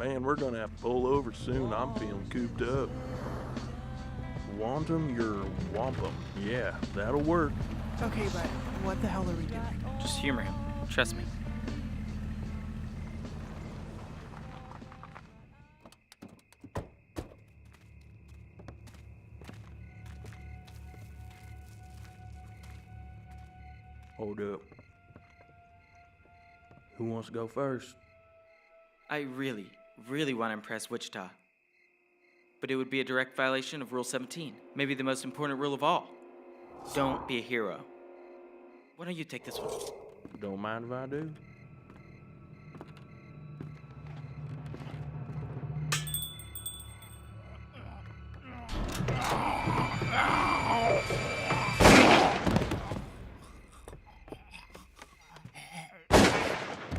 Man, we're gonna have to pull over soon. I'm feeling cooped up. Want 'em, you're wampum. Yeah, that'll work. Okay, but what the hell are we doing? Just humor him. Trust me. Hold up. Who wants to go first? I really want to impress Wichita. But it would be a direct violation of Rule 17, maybe the most important rule of all. Don't be a hero. Why don't you take this one? Don't mind if I do.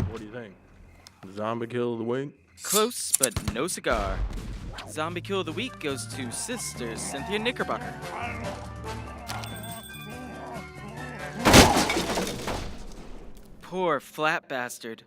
What do you think? Zombie kill of the week? Close, but no cigar. Zombie Kill of the Week goes to Sister Cynthia Knickerbocker. Poor flat bastard.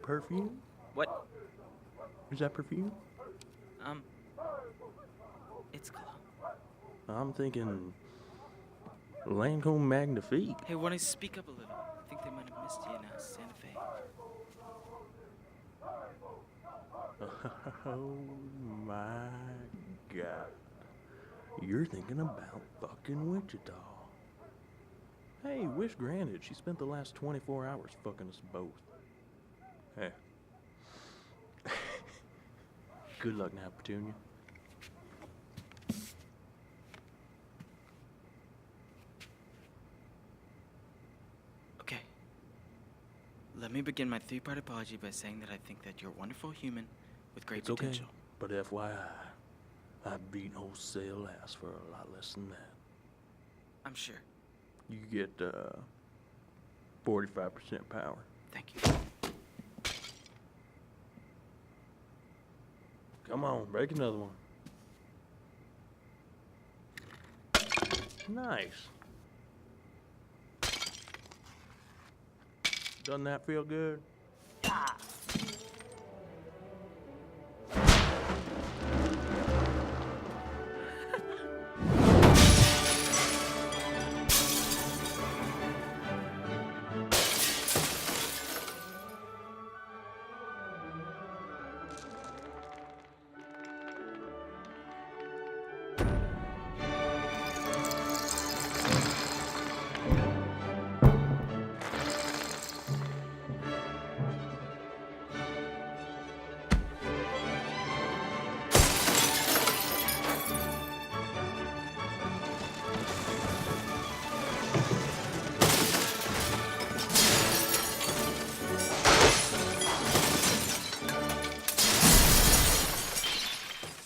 Perfume? What? Is that perfume? It's cologne. I'm thinking Lancome Magnifique. Hey, wanna speak up a little? I think they might have missed you in Santa Fe. Oh my God. You're thinking about fucking Wichita. Hey, wish granted. She spent the last 24 hours fucking us both. Hey. Good luck now, Petunia. Okay. Let me begin my three-part apology by saying that I think that you're a wonderful human with great It's okay, potential. but FYI, I've beaten wholesale ass for a lot less than that. I'm sure. You get 45% power. Thank you. Come on, break another one. Nice. Doesn't that feel good?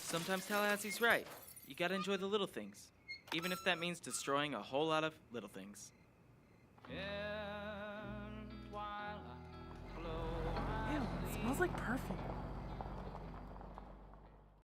Sometimes Tallahassee's right. You gotta enjoy the little things, even if that means destroying a whole lot of little things. Ew, it smells like perfume.